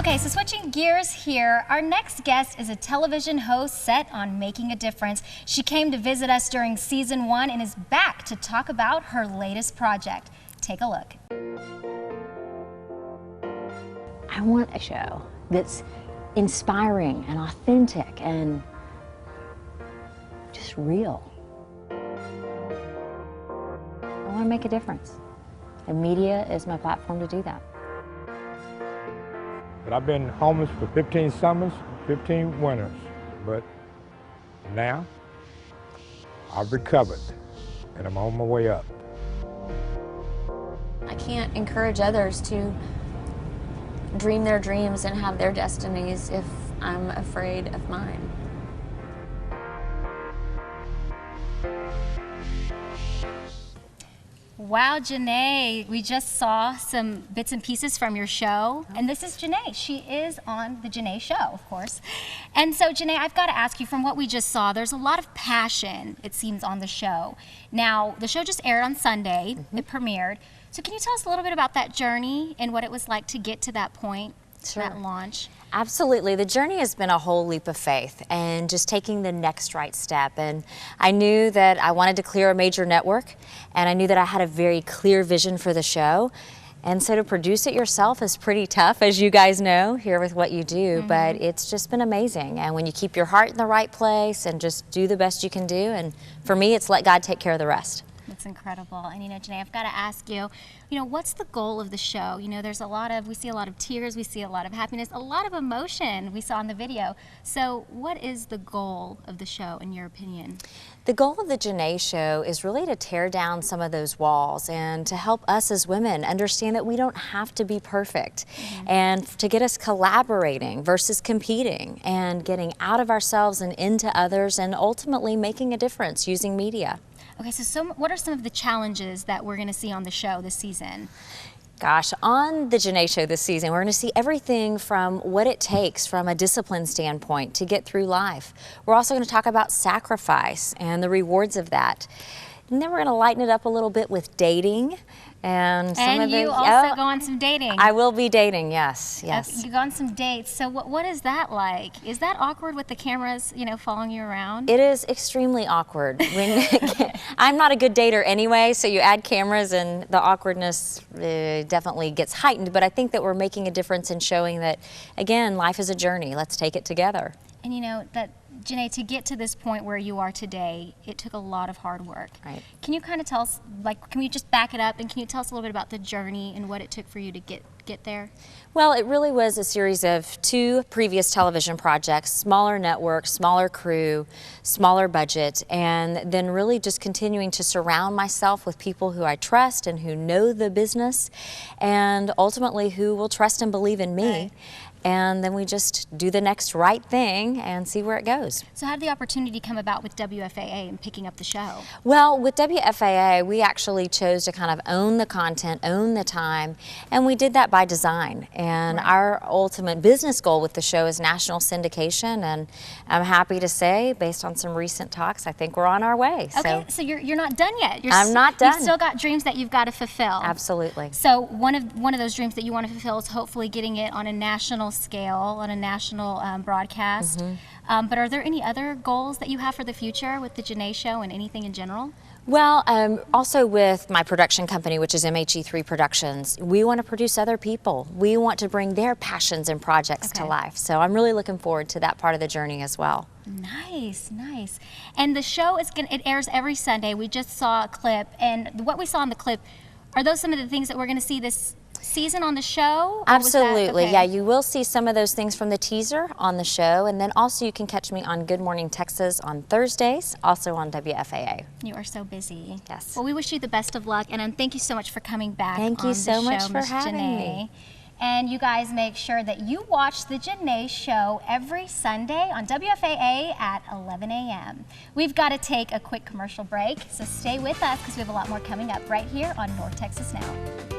Okay, so switching gears here, our next guest is a television host set on making a difference. She came to visit us during season 1 and is back to talk about her latest project. Take a look. I want a show that's inspiring and authentic and just real. I want to make a difference, and media is my platform to do that. But I've been homeless for 15 summers, 15 winters. But now, I've recovered, and I'm on my way up. I can't encourage others to dream their dreams and have their destinies if I'm afraid of mine. Wow, Janee, we just saw some bits and pieces from your show, and this is Janee. She is on the Janee Show, of course. And so, Janee, I've got to ask you, from what we just saw, there's a lot of passion, it seems, on the show. Now, the show just aired on Sunday, it premiered. So can you tell us a little bit about that journey and what it was like to get to that point, that launch? Absolutely. The journey has been a whole leap of faith and just taking the next right step. And I knew that I wanted to clear a major network, and I knew that I had a very clear vision for the show. And so to produce it yourself is pretty tough, as you guys know here with what you do, but it's just been amazing. And when you keep your heart in the right place and just do the best you can do, and for me, it's let God take care of the rest. That's incredible. And Janee, I've got to ask you, what's the goal of the show? There's we see a lot of tears, we see a lot of happiness, a lot of emotion we saw in the video. So what is the goal of the show, in your opinion? The goal of the Janee Show is really to tear down some of those walls and to help us as women understand that we don't have to be perfect, and to get us collaborating versus competing and getting out of ourselves and into others, and ultimately making a difference using media. Okay, so what are some of the challenges that we're going to see on the show this season? Gosh, on the Janee Show this season, we're going to see everything from what it takes from a discipline standpoint to get through life. We're also going to talk about sacrifice and the rewards of that. And then we're going to lighten it up a little bit with dating. And you also go on some dating. I will be dating, yes. You go on some dates. So what is that like? Is that awkward with the cameras, following you around? It is extremely awkward. I'm not a good dater anyway, so you add cameras and the awkwardness definitely gets heightened. But I think that we're making a difference in showing that, again, life is a journey. Let's take it together. And Janee, to get to this point where you are today, it took a lot of hard work. Right. Can you kind of tell us, can we just back it up, and can you tell us a little bit about the journey and what it took for you to get there? Well, it really was a series of 2 previous television projects, smaller network, smaller crew, smaller budget, and then really just continuing to surround myself with people who I trust and who know the business, and ultimately who will trust and believe in me. Right. And then we just do the next right thing and see where it goes. So how did the opportunity come about with WFAA and picking up the show? Well, with WFAA, we actually chose to kind of own the content, own the time, and we did that by design. And our ultimate business goal with the show is national syndication, and I'm happy to say, based on some recent talks, I think we're on our way. Okay, so you're not done yet. I'm not done. You've still got dreams that you've got to fulfill. Absolutely. So one of those dreams that you want to fulfill is hopefully getting it on a national scale, on a national broadcast. But are there any other goals that you have for the future with the Janee Show and anything in general? Well, also with my production company, which is MHE3 Productions, we want to produce other people. We want to bring their passions and projects to life. So I'm really looking forward to that part of the journey as well. Nice, nice. And the show it airs every Sunday. We just saw a clip, and what we saw in the clip, are those some of the things that we're going to see this season on the show? Absolutely, yeah. You will see some of those things from the teaser on the show, and then also you can catch me on Good Morning Texas on Thursdays, also on WFAA. You are so busy. Yes. Well, we wish you the best of luck, and thank you so much for coming back. Thank you so much for having me. And you guys make sure that you watch the Janee Show every Sunday on WFAA at 11 a.m. We've got to take a quick commercial break, so stay with us because we have a lot more coming up right here on North Texas Now.